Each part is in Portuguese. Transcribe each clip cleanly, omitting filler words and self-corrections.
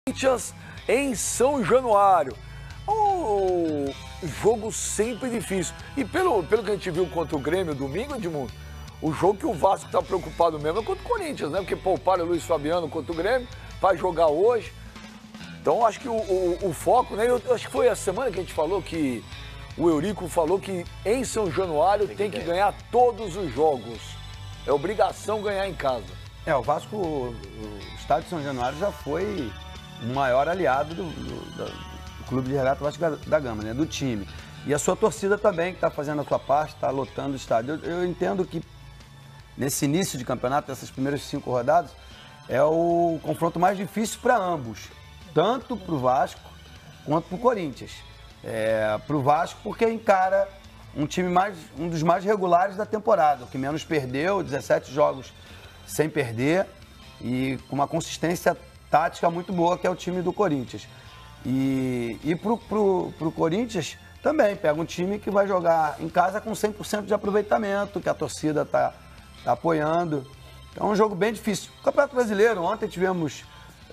Corinthians em São Januário. Um jogo sempre difícil. E pelo que a gente viu contra o Grêmio domingo, Edmundo, o jogo que o Vasco está preocupado mesmo é contra o Corinthians, né? Porque pouparam o Luiz Fabiano contra o Grêmio, vai jogar hoje. Então acho que o foco, né? Eu acho que foi a semana que a gente falou que o Eurico falou que em São Januário tem que ganhar todos os jogos. É obrigação ganhar em casa. O Vasco, o estádio de São Januário já foi o maior aliado do Clube de Regatas Vasco da Gama, né? Do time. E a sua torcida também, que está fazendo a sua parte, está lotando o estádio. Eu entendo que nesse início de campeonato, essas primeiras 5 rodadas, é o confronto mais difícil para ambos. Tanto para o Vasco quanto para o Corinthians. Para o Vasco porque encara um dos mais regulares da temporada, o que menos perdeu, 17 jogos sem perder e com uma consistência tática muito boa, que é o time do Corinthians. E pro Corinthians também pega um time que vai jogar em casa com 100% de aproveitamento, que a torcida tá apoiando. Então é um jogo bem difícil. O Campeonato Brasileiro, ontem tivemos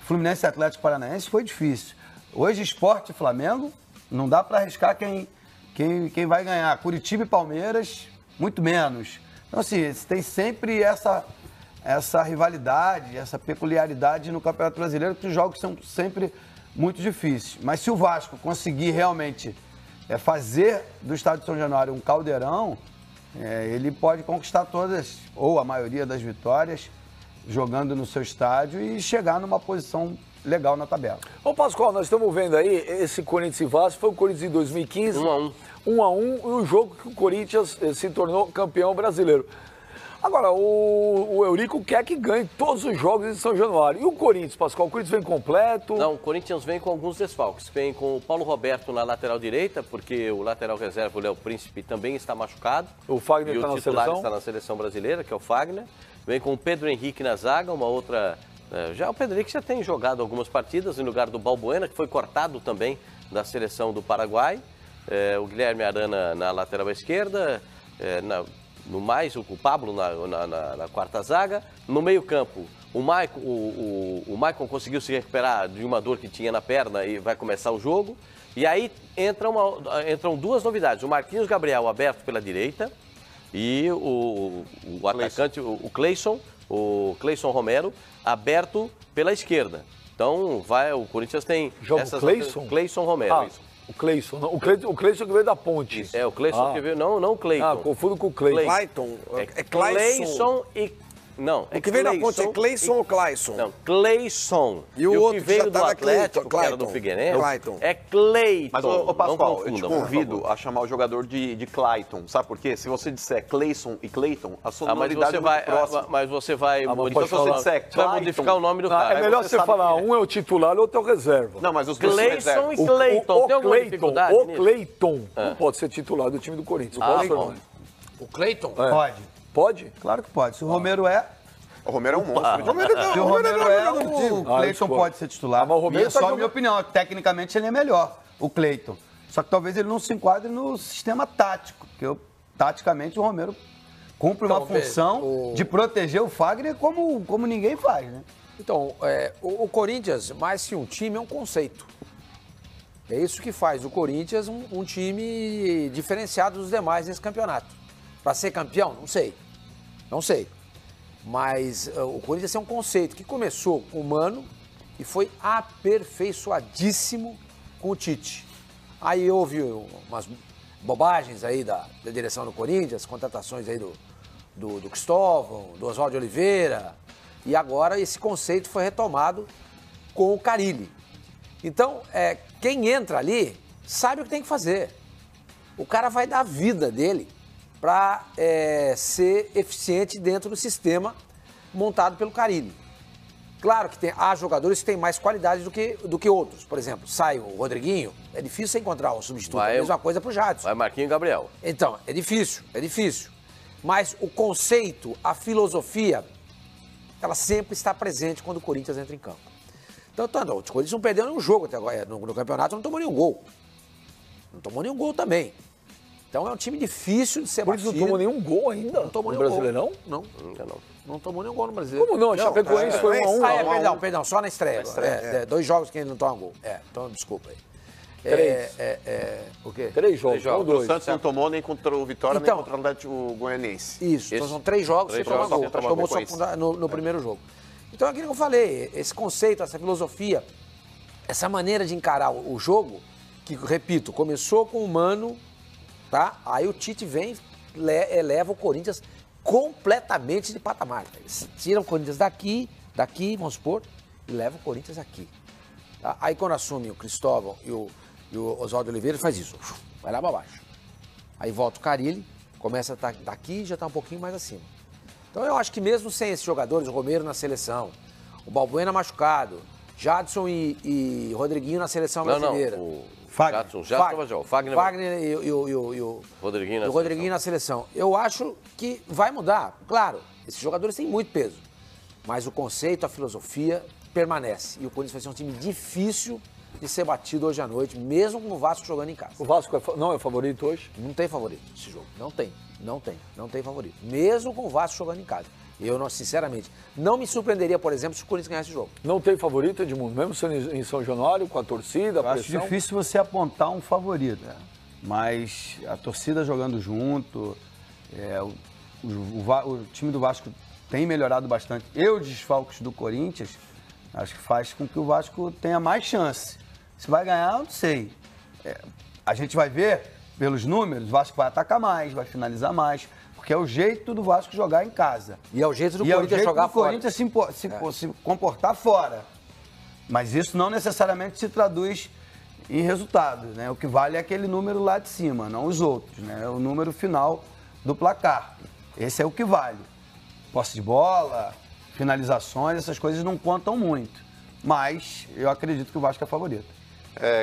Fluminense e Atlético Paranaense, foi difícil. Hoje, Sport e Flamengo, não dá para arriscar quem vai ganhar. Curitiba e Palmeiras, muito menos. Então, assim, tem sempre essa rivalidade, essa peculiaridade no Campeonato Brasileiro, que os jogos são sempre muito difíceis. Mas se o Vasco conseguir realmente fazer do Estádio de São Januário um caldeirão, ele pode conquistar todas, ou a maioria das vitórias, jogando no seu estádio e chegar numa posição legal na tabela. Ô Pascoal, nós estamos vendo aí, esse Corinthians e Vasco, foi o Corinthians em 2015. 1-1, e o jogo que o Corinthians se tornou campeão brasileiro. Agora, o Eurico quer que ganhe todos os jogos em São Januário. E o Corinthians, Pascoal? O Corinthians vem completo? Não, o Corinthians vem com alguns desfalques. Vem com o Paulo Roberto na lateral direita, porque o lateral reserva, o Léo Príncipe, também está machucado. O Fagner está na seleção? E o titular está na seleção brasileira, que é o Fagner. Vem com o Pedro Henrique na zaga, uma outra... o Pedro Henrique já tem jogado algumas partidas em lugar do Balbuena, que foi cortado também da seleção do Paraguai. O Guilherme Arana na lateral esquerda, no mais, o Pablo na quarta zaga. No meio-campo, o Maicon conseguiu se recuperar de uma dor que tinha na perna e vai começar o jogo. E aí entram duas novidades. O Marquinhos Gabriel aberto pela direita e o atacante, o Cleison Romero, aberto pela esquerda. Então, o Corinthians tem... Joga o Cleison? Cleison Romero. O Cleison, não. O Cleison que veio da Ponte. O Cleison que veio... Não o Cleiton. Confundo com o Cleiton. Clayton. É Cleison e... Não, o que veio da Ponte é Cleison ou Clayson? Não, Cleison. E o outro que veio já do Atlético, que era do Figueirense, é Cleiton. Mas, Pascoal, eu te convido a chamar o jogador de Clayton. Sabe por quê? Se você disser Cleison e Cleiton, a sonoridade é muito próxima. Mas você vai modificar o nome do cara. É melhor você falar, um é o titular, outro é o reserva. Não, mas os dois são Cleison reserva. e Cleiton. Tem alguma dificuldade O Cleiton não pode ser titular do time do Corinthians. O Cleiton? Pode. Pode? Claro que pode. Se o Romero O Romero é um monstro. Se o Romero o Cleiton pode ser titular. Mas o Romero só a minha opinião. Tecnicamente ele é melhor, o Cleiton. Só que talvez ele não se enquadre no sistema tático. Porque taticamente o Romero cumpre uma função de proteger o Fagner como ninguém faz, né? Então, o Corinthians, mais que um time, é um conceito. É isso que faz o Corinthians um time diferenciado dos demais nesse campeonato. Para ser campeão? Não sei. Mas o Corinthians é um conceito que começou com o Mano e foi aperfeiçoadíssimo com o Tite. Aí houve umas bobagens aí da direção do Corinthians, contratações aí do Cristóvão, do Oswaldo de Oliveira, e agora esse conceito foi retomado com o Carille. Então, quem entra ali sabe o que tem que fazer. O cara vai dar a vida dele para ser eficiente dentro do sistema montado pelo Carille. Claro que há jogadores que têm mais qualidade do que outros. Por exemplo, sai o Rodriguinho, é difícil você encontrar um substituto. É a mesma coisa para o Jadson. Vai Marquinhos Gabriel. Então, é difícil. Mas o conceito, a filosofia, ela sempre está presente quando o Corinthians entra em campo. Então, o Corinthians não perdeu nenhum jogo até agora. No campeonato não tomou nenhum gol. Não tomou nenhum gol também. Então é um time difícil de ser Por isso batido. não tomou nenhum gol ainda? Não tomou no nenhum Brasileirão? gol. Não. Ainda não. Não tomou nenhum gol no Brasileiro. Como não? A Chapecoense foi 1-1. Perdão, só na estreia. 2 jogos que ele não toma gol. Então desculpa aí. 3. O quê? 3 jogos, não O 2. Santos não tomou nem contra o Vitória, Então, nem contra o Atlético Goianiense. Isso, então são 3 jogos sem tomar gol. Tomou só no primeiro jogo. Então é aquilo que eu falei, esse conceito, essa filosofia, essa maneira de encarar o jogo, que, repito, começou com o Mano, tá? Aí o Tite vem, eleva o Corinthians completamente de patamar. Eles tiram o Corinthians daqui, vamos supor, e leva o Corinthians aqui. Tá? Aí quando assume o Cristóvão e o Oswaldo Oliveira, faz isso, vai lá pra baixo. Aí volta o Carille, começa a estar daqui e já está um pouquinho mais acima. Então eu acho que mesmo sem esses jogadores, o Romero na seleção, o Balbuena machucado, Jadson e Rodriguinho na seleção brasileira. O Fagner e o Rodriguinho na seleção. Eu acho que vai mudar. Claro, esses jogadores têm muito peso. Mas o conceito, a filosofia permanece. E o Corinthians vai ser um time difícil de ser batido hoje à noite, mesmo com o Vasco jogando em casa. O Vasco não é favorito hoje? Não tem favorito esse jogo. Não tem favorito. Mesmo com o Vasco jogando em casa. Eu, sinceramente, não me surpreenderia, por exemplo, se o Corinthians ganhasse o jogo. Não tem favorito, Edmundo? Mesmo sendo em São Januário, com a torcida, a pressão? Acho difícil você apontar um favorito. Mas a torcida jogando junto, o time do Vasco tem melhorado bastante. E os desfalques do Corinthians, acho que faz com que o Vasco tenha mais chance. Se vai ganhar, eu não sei. A gente vai ver, pelos números, o Vasco vai atacar mais, vai finalizar mais. Porque é o jeito do Vasco jogar em casa. E é o jeito do Corinthians jogar fora. E é o jeito do Corinthians se comportar fora. Mas isso não necessariamente se traduz em resultado, né? O que vale é aquele número lá de cima, não os outros, né? É o número final do placar. Esse é o que vale. Posse de bola, finalizações, essas coisas não contam muito. Mas eu acredito que o Vasco é favorito.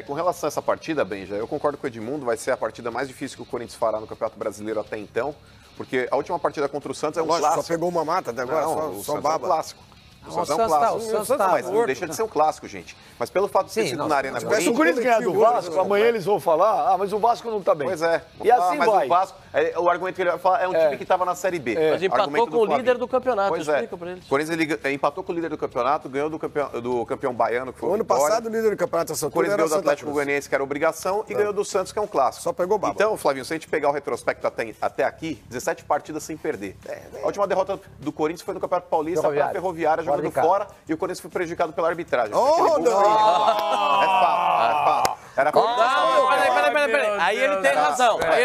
Com relação a essa partida, Benja, eu concordo com o Edmundo, vai ser a partida mais difícil que o Corinthians fará no Campeonato Brasileiro até então, porque a última partida contra o Santos é um clássico. Só pegou uma mata até agora, só baba. É um clássico. O Santos é um clássico. Mas não deixa de ser um clássico, gente. Mas pelo fato de ter sido na Arena Corinthians... Se o Corinthians ganhar do Vasco, amanhã eles vão falar, mas o Vasco não tá bem. Pois é. E assim mas vai. o Vasco, o argumento que ele vai falar é um time que estava na Série B. Mas empatou com o líder do campeonato, explica pra eles. O Corinthians ele empatou com o líder do campeonato, ganhou do campeão baiano, que foi o ano Vitória. Passado, o líder do campeonato o Corinthians ganhou do Atlético Goianiense, que era obrigação, e ganhou do Santos, que é um clássico. Só pegou baba. Então, Flavinho, se a gente pegar o retrospecto até aqui, 17 partidas sem perder. A última derrota do Corinthians foi no Campeonato Paulista para a Ferroviária, jogando fora, e o Corinthians foi prejudicado pela arbitragem. Oh, não! É fato. Era Peraí. Aí ele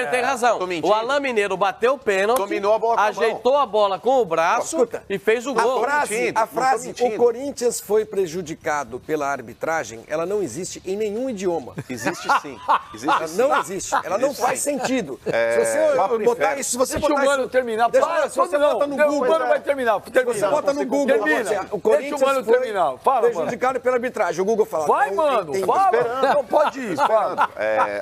tem razão. O Alain Mineiro bateu o pênalti, dominou a bola com a ajeitou a bola com o braço e fez o gol. A frase, o Corinthians foi prejudicado pela arbitragem, ela não existe em nenhum idioma. Existe sim. Não existe. Ela não faz sentido. Se você botar isso, se você botar isso... Deixa o Mano terminar. Se você bota no Google... O Mano vai terminar. Você bota no Google... O Corinthians foi prejudicado pela arbitragem. O Google fala... Vai, mano. Fala. Não pode ir. Fala.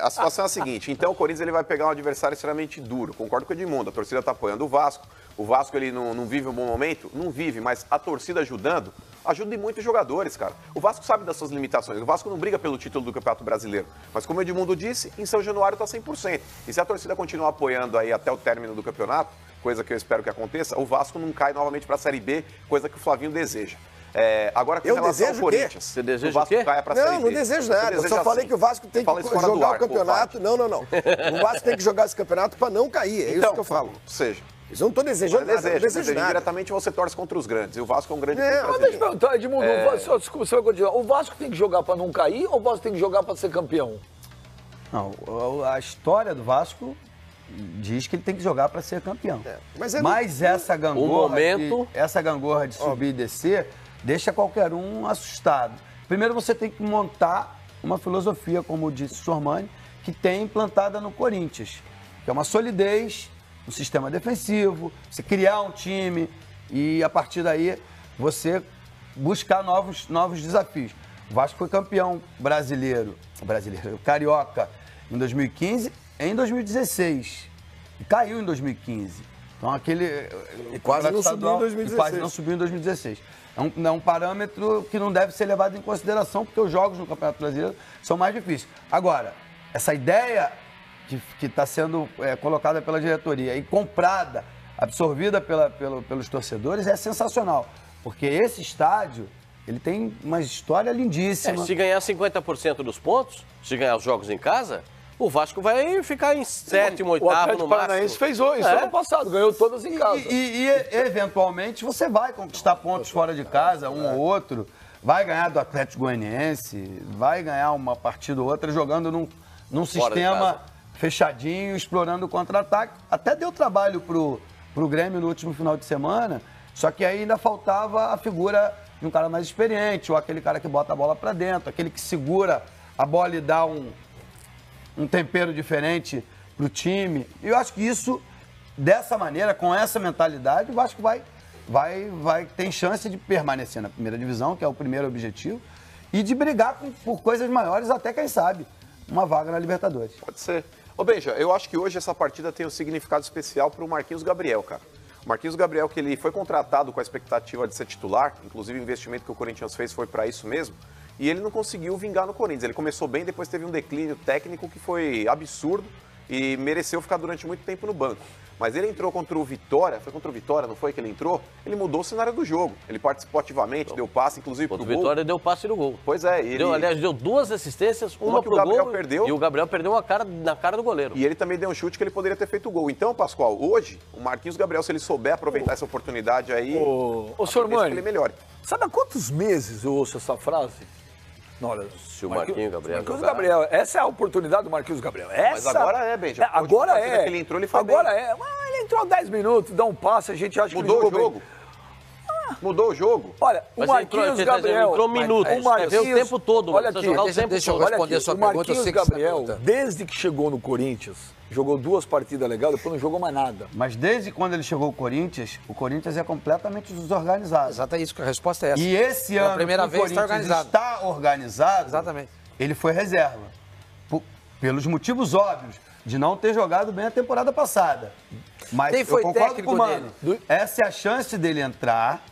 A situação é a seguinte, então o Corinthians ele vai pegar um adversário extremamente duro, concordo com o Edmundo, a torcida está apoiando o Vasco ele não vive um bom momento? Não vive, mas a torcida ajudando, ajuda em muitos jogadores, cara. O Vasco sabe das suas limitações, o Vasco não briga pelo título do Campeonato Brasileiro, mas como o Edmundo disse, em São Januário está 100%, e se a torcida continuar apoiando aí até o término do campeonato, coisa que eu espero que aconteça, o Vasco não cai novamente para a Série B, coisa que o Flavinho deseja. Agora, com relação ao Corinthians, você deseja o Vasco caia pra Série B. Não desejo nada. Eu só falei que o Vasco tem que jogar o campeonato. Não. O Vasco tem que jogar esse campeonato para não cair. É isso que eu falo. Ou seja, eu não estou desejando nada. Não desejo nada. Diretamente você torce contra os grandes. E o Vasco é um grande time. Mas deixa eu perguntar, Edmundo, você vai continuar. O Vasco tem que jogar para não cair ou o Vasco tem que jogar para ser campeão? Não, a história do Vasco diz que ele tem que jogar para ser campeão. Mas essa gangorra de subir e descer deixa qualquer um assustado. Primeiro você tem que montar uma filosofia, como disse o Sormani, que tem implantada no Corinthians, que é uma solidez, um sistema defensivo, você criar um time e a partir daí você buscar novos desafios. O Vasco foi campeão brasileiro, carioca em 2015 e em 2016 e caiu em 2015. Então e quase não subiu em 2016. E quase não subiu em 2016. É um parâmetro que não deve ser levado em consideração, porque os jogos no Campeonato Brasileiro são mais difíceis. Agora, essa ideia que está sendo colocada pela diretoria e comprada, absorvida pelos torcedores, é sensacional. Porque esse estádio, ele tem uma história lindíssima. Se ganhar 50% dos pontos, se ganhar os jogos em casa, o Vasco vai ficar em sétimo, oitavo, no máximo. O Atlético Paranaense fez isso ano passado, ganhou todas em casa. E eventualmente, você vai conquistar pontos fora de casa, um ou outro, vai ganhar do Atlético Goianiense, vai ganhar uma partida ou outra jogando num sistema fechadinho, explorando o contra-ataque. Até deu trabalho pro Grêmio no último final de semana, só que aí ainda faltava a figura de um cara mais experiente, ou aquele cara que bota a bola para dentro, aquele que segura a bola e dá um tempero diferente pro time. E eu acho que isso, dessa maneira, com essa mentalidade, o Vasco tem chance de permanecer na primeira divisão, que é o primeiro objetivo, e de brigar por coisas maiores, até, quem sabe, uma vaga na Libertadores. Pode ser. Ô, Benja, eu acho que hoje essa partida tem um significado especial para o Marquinhos Gabriel, cara. O Marquinhos Gabriel, que ele foi contratado com a expectativa de ser titular, inclusive o investimento que o Corinthians fez foi para isso mesmo, e ele não conseguiu vingar no Corinthians. Ele começou bem, depois teve um declínio técnico que foi absurdo e mereceu ficar durante muito tempo no banco. Mas ele entrou contra o Vitória, foi contra o Vitória, não foi que ele entrou? Ele mudou o cenário do jogo. Ele participou ativamente, deu passe, inclusive, pro gol. O Vitória deu passe no gol. Pois é. Aliás, deu 2 assistências, uma pro Gabriel gol, perdeu. E o Gabriel perdeu na cara do goleiro. E ele também deu um chute que ele poderia ter feito o gol. Então, Pascoal, hoje, o Marquinhos Gabriel, se ele souber aproveitar essa oportunidade aí, Ô, senhor Mani, ele melhore. Sabe há quantos meses eu ouço essa frase? Não, olha, se o Marquinhos Gabriel Marquinhos Gabriel, essa é a oportunidade do Marquinhos Gabriel. Mas agora é, Benja. Agora é. Que ele entrou, ele foi agora bem. é. Mas ele entrou 10 minutos, dá um passe, a gente acha Mudou que ele jogou o jogo. Mudou o jogo. Olha, o Marquinhos Gabriel... Entrou minutos, o tempo todo. Olha aqui, deixa eu responder a sua pergunta. O Marquinhos Gabriel, desde que chegou no Corinthians, jogou 2 partidas legais, depois não jogou mais nada. Mas desde quando ele chegou ao Corinthians, o Corinthians é completamente desorganizado. Exatamente, isso, a resposta é essa. E esse ano, primeira vez, o Corinthians está organizado, exatamente. Ele foi reserva. Pelos motivos óbvios de não ter jogado bem a temporada passada. Mas quem foi eu concordo técnico com o Mano. Essa é a chance dele entrar,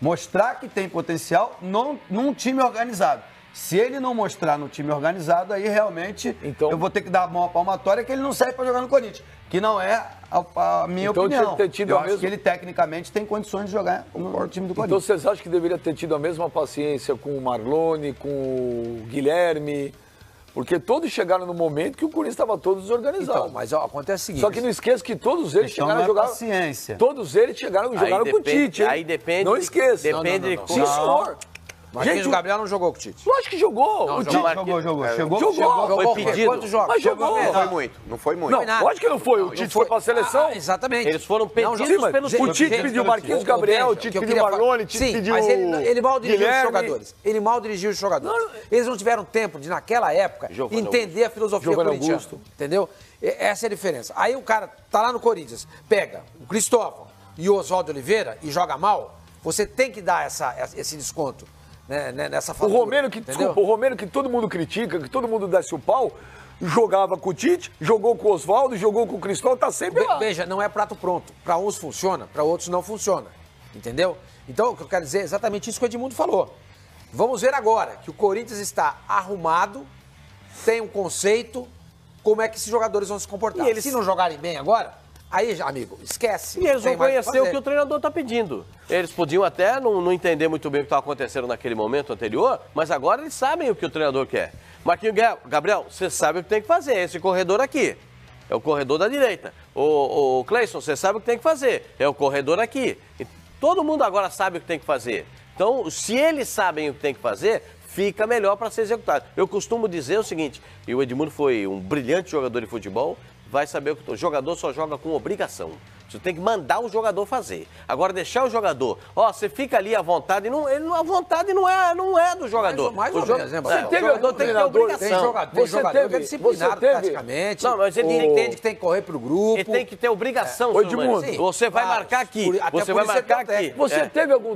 mostrar que tem potencial num time organizado. Se ele não mostrar no time organizado, aí realmente eu vou ter que dar uma palmatória que ele não serve para jogar no Corinthians. Que não é a minha opinião. Eu acho que ele tecnicamente tem condições de jogar no time do Corinthians. Então vocês acham que deveria ter tido a mesma paciência com o Marlone, com o Guilherme? Porque todos chegaram no momento que o Corinthians estava todo desorganizado. Então, mas acontece o seguinte... Só que não esqueça que todos eles chegaram a jogar... paciência. Todos eles jogaram com o Tite, hein? Aí depende... Não esqueça. Depende... Sim, senhor. Marquinhos Gabriel não jogou com o Tite. Lógico que jogou. Não, o Tite jogou. Foi pedido. Quantos jogos? Mas jogou. Não foi muito. Não, lógico que não foi. O Tite foi para a seleção. Exatamente. Eles foram pedidos pelo Tite. O Tite pediu Marquinhos Gabriel, o Tite pediu Marlone, o Tite pediu mas ele mal dirigiu Guilherme. os jogadores. Ele mal dirigiu os jogadores. Eles não tiveram tempo de, naquela época, entender a filosofia corintiana. Entendeu? Essa é a diferença. Aí o cara tá lá no Corinthians, pega o Cristóvão e o Oswaldo Oliveira e joga mal, você tem que dar esse desconto. Nessa fatura, o Romero que todo mundo critica, que todo mundo desce o pau, jogava com o Tite, jogou com o Oswaldo, jogou com o Cristóvão, tá sempre lá. Veja, não é prato pronto. Para uns funciona, para outros não funciona. Entendeu? Então, o que eu quero dizer é exatamente isso que o Edmundo falou. Vamos ver agora que o Corinthians está arrumado, tem um conceito, como é que esses jogadores vão se comportar. Se não jogarem bem agora, aí, amigo, esquece. E eles vão conhecer o que o treinador está pedindo. Eles podiam até não entender muito bem o que estava acontecendo naquele momento anterior, mas agora eles sabem o que o treinador quer. Marquinhos Gabriel, você sabe o que tem que fazer, esse corredor aqui. É o corredor da direita. O Cleison, você sabe o que tem que fazer, é o corredor aqui. E todo mundo agora sabe o que tem que fazer. Então, se eles sabem o que tem que fazer, fica melhor para ser executado. Eu costumo dizer o seguinte, e o Edmundo foi um brilhante jogador de futebol, vai saber o que o jogador só joga com obrigação. Você tem que mandar o jogador fazer. Agora, deixar o jogador, você fica ali à vontade, a vontade não é do jogador. Mais ou menos, né, Você teve algum treinador, tem jogador que é disciplinado praticamente. Não, mas ele entende que tem que correr pro grupo. Ele tem que ter obrigação. Edmundo, você vai marcar aqui. Você vai marcar aqui. Você teve algum